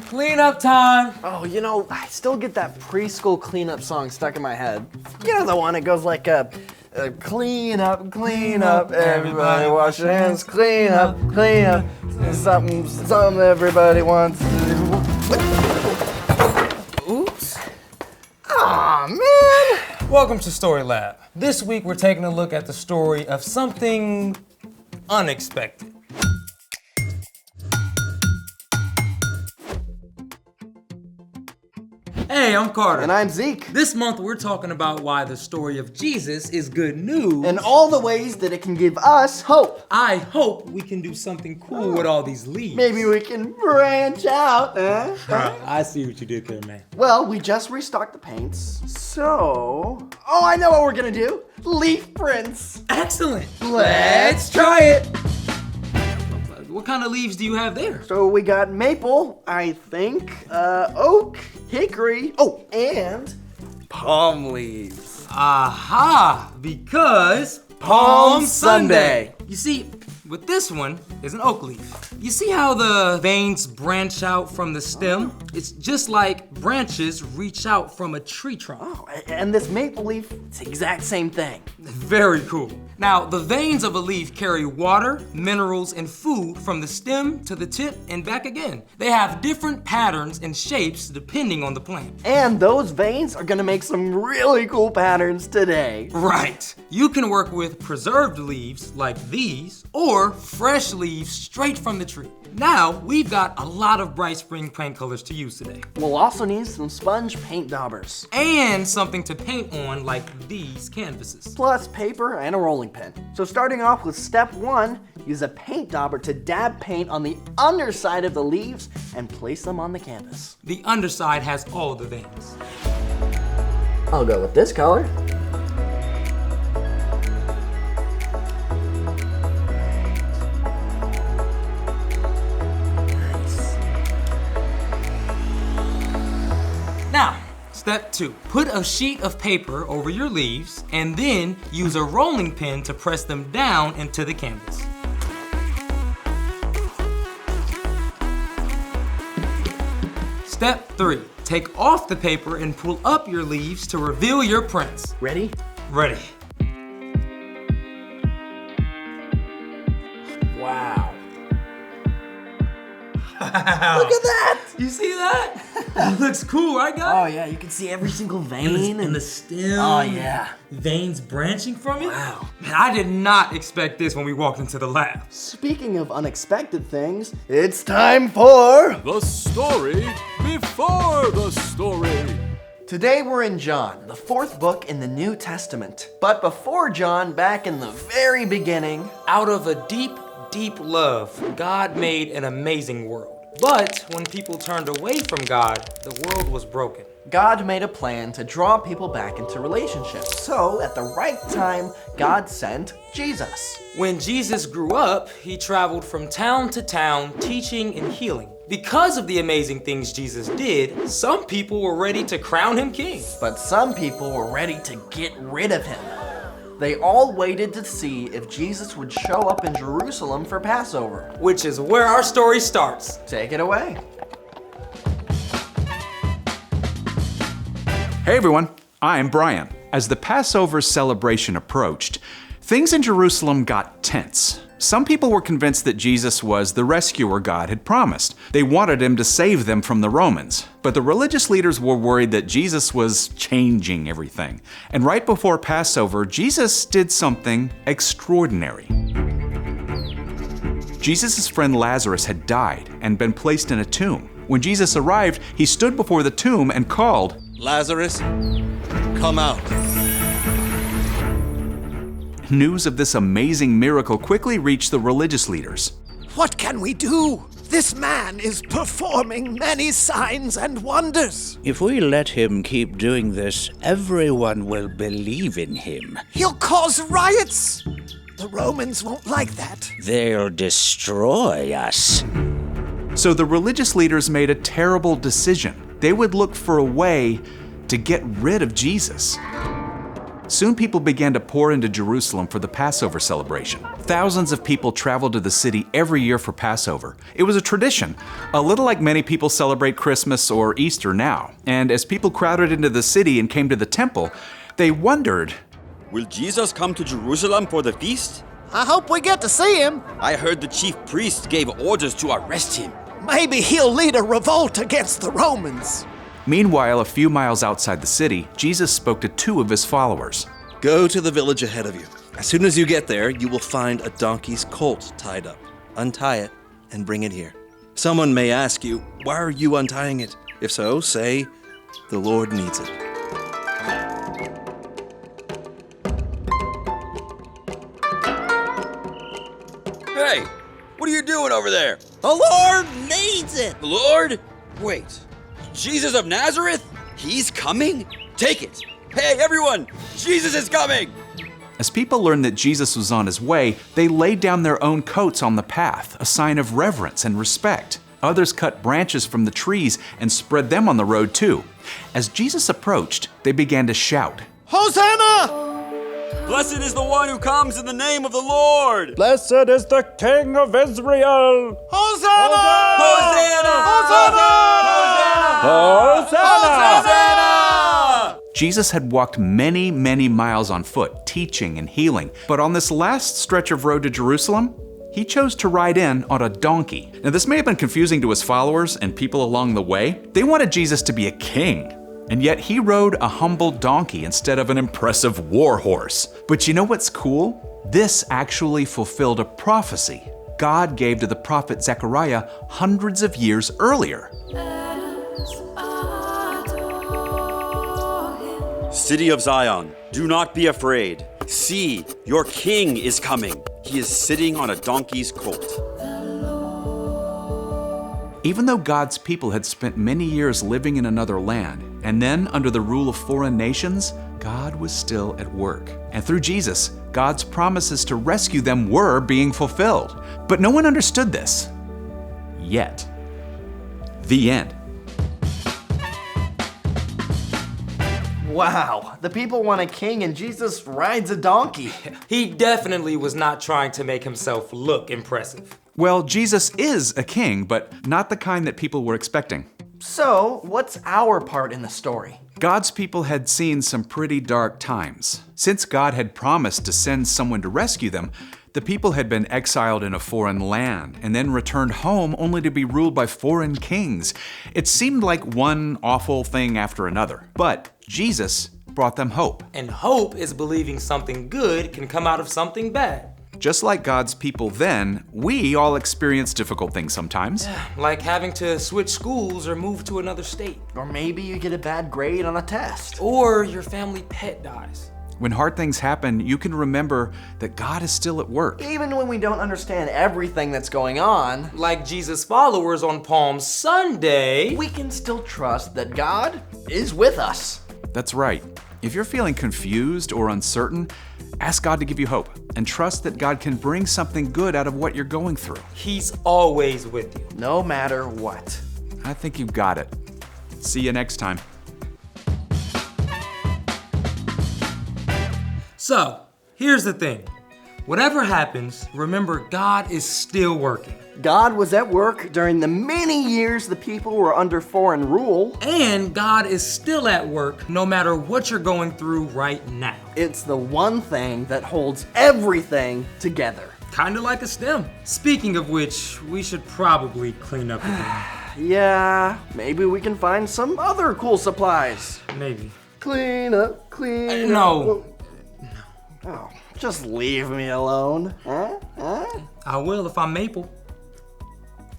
Cleanup time! Oh, I still get that preschool cleanup song stuck in my head. You know the one that goes like, clean up, everybody wash your hands, clean up, something everybody wants to do. Oops. Aw, man! Welcome to Story Lab. This week we're taking a look at the story of something unexpected. Hey, I'm Carter. And I'm Zeke. This month we're talking about why the story of Jesus is good news. And all the ways that it can give us hope. I hope we can do something cool with all these leaves. Maybe we can branch out, I see what you did there, man. Well, we just restocked the paints, so... Oh, I know what we're gonna do. Leaf prints. Excellent. Let's try it. What kind of leaves do you have there? So we got maple, I think, oak, hickory, and palm leaves. Aha! Because Palm Sunday. You see, with this one is an oak leaf. You see how the veins branch out from the stem? It's just like branches reach out from a tree trunk. Oh, and this maple leaf, it's the exact same thing. Very cool. Now, the veins of a leaf carry water, minerals, and food from the stem to the tip and back again. They have different patterns and shapes depending on the plant. And those veins are gonna make some really cool patterns today. Right. You can work with preserved leaves like these or fresh leaves straight from the tree. Now, we've got a lot of bright spring paint colors to use today. We'll also need some sponge paint daubers. And something to paint on like these canvases. Plus paper and a rolling pin. So starting off with step 1, use a paint dauber to dab paint on the underside of the leaves and place them on the canvas. The underside has all the veins. I'll go with this color. Now, step 2, put a sheet of paper over your leaves and then use a rolling pin to press them down into the canvas. Step 3, take off the paper and pull up your leaves to reveal your prints. Ready? Ready. Wow. Look at that! You see that? It looks cool, right, guys? Oh yeah, you can see every single vein. And the stem. Oh yeah. Veins branching from it. Wow. Man, I did not expect this when we walked into the lab. Speaking of unexpected things, it's time for... The story before the story. Today we're in John, the 4th book in the New Testament. But before John, back in the very beginning, Out of a deep, deep love, God made an amazing world. But when people turned away from God, the world was broken. God made a plan to draw people back into relationships. So at the right time, God sent Jesus. When Jesus grew up, he traveled from town to town, teaching and healing. Because of the amazing things Jesus did, some people were ready to crown him king. But some people were ready to get rid of him. They all waited to see if Jesus would show up in Jerusalem for Passover. Which is where our story starts. Take it away. Hey everyone, I'm Brian. As the Passover celebration approached, things in Jerusalem got tense. Some people were convinced that Jesus was the rescuer God had promised. They wanted him to save them from the Romans. But the religious leaders were worried that Jesus was changing everything. And right before Passover, Jesus did something extraordinary. Jesus' friend Lazarus had died and been placed in a tomb. When Jesus arrived, he stood before the tomb and called, Lazarus, come out. News of this amazing miracle quickly reached the religious leaders. What can we do? This man is performing many signs and wonders. If we let him keep doing this, everyone will believe in him. He'll cause riots. The Romans won't like that. They'll destroy us. So the religious leaders made a terrible decision. They would look for a way to get rid of Jesus. Soon people began to pour into Jerusalem for the Passover celebration. Thousands of people traveled to the city every year for Passover. It was a tradition, a little like many people celebrate Christmas or Easter now. And as people crowded into the city and came to the temple, they wondered, Will Jesus come to Jerusalem for the feast? I hope we get to see him. I heard the chief priest gave orders to arrest him. Maybe he'll lead a revolt against the Romans. Meanwhile, a few miles outside the city, Jesus spoke to two of his followers. Go to the village ahead of you. As soon as you get there, you will find a donkey's colt tied up. Untie it and bring it here. Someone may ask you, why are you untying it? If so, say, the Lord needs it. Hey, what are you doing over there? The Lord needs it. The Lord? Wait, Jesus of Nazareth? He's coming? Take it. Hey, everyone, Jesus is coming. As people learned that Jesus was on his way, they laid down their own coats on the path, a sign of reverence and respect. Others cut branches from the trees and spread them on the road too. As Jesus approached, they began to shout, Hosanna! Blessed is the one who comes in the name of the Lord. Blessed is the King of Israel! Hosanna! Hosanna! Hosanna! Hosanna! Jesus had walked many, many miles on foot, teaching and healing. But on this last stretch of road to Jerusalem, he chose to ride in on a donkey. Now, this may have been confusing to his followers and people along the way. They wanted Jesus to be a king, and yet he rode a humble donkey instead of an impressive war horse. But you know what's cool? This actually fulfilled a prophecy God gave to the prophet Zechariah hundreds of years earlier. City of Zion, do not be afraid. See, your king is coming. He is sitting on a donkey's colt. Even though God's people had spent many years living in another land, and then under the rule of foreign nations, God was still at work. And through Jesus, God's promises to rescue them were being fulfilled. But no one understood this. Yet. The end. Wow, the people want a king and Jesus rides a donkey. He definitely was not trying to make himself look impressive. Well, Jesus is a king, but not the kind that people were expecting. So, what's our part in the story? God's people had seen some pretty dark times. Since God had promised to send someone to rescue them, the people had been exiled in a foreign land and then returned home only to be ruled by foreign kings. It seemed like one awful thing after another. But Jesus brought them hope. And hope is believing something good can come out of something bad. Just like God's people then, we all experience difficult things sometimes. Like having to switch schools or move to another state. Or maybe you get a bad grade on a test. Or your family pet dies. When hard things happen, you can remember that God is still at work. Even when we don't understand everything that's going on, Like Jesus' followers on Palm Sunday, we can still trust that God is with us. That's right. If you're feeling confused or uncertain, ask God to give you hope and trust that God can bring something good out of what you're going through. He's always with you. No matter what. I think you've got it. See you next time. So, here's the thing. Whatever happens, remember God is still working. God was at work during the many years the people were under foreign rule. And God is still at work no matter what you're going through right now. It's the one thing that holds everything together. Kinda like a stem. Speaking of which, we should probably clean up again. Yeah, maybe we can find some other cool supplies. Maybe. Clean up, clean No. up. Oh, just leave me alone. Huh? I will if I'm Maple.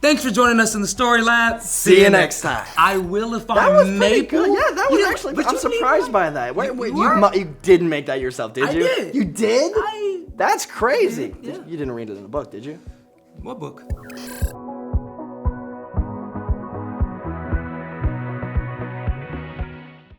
Thanks for joining us in the Story Lab. See you next time. I will if That I'm was pretty Maple. good. Yeah, that was You- actually. but I'm you surprised need- by that. Wait, You are? you didn't make that yourself, did I you? did. You did? I- That's crazy. Yeah. You didn't read it in the book, did you? What book?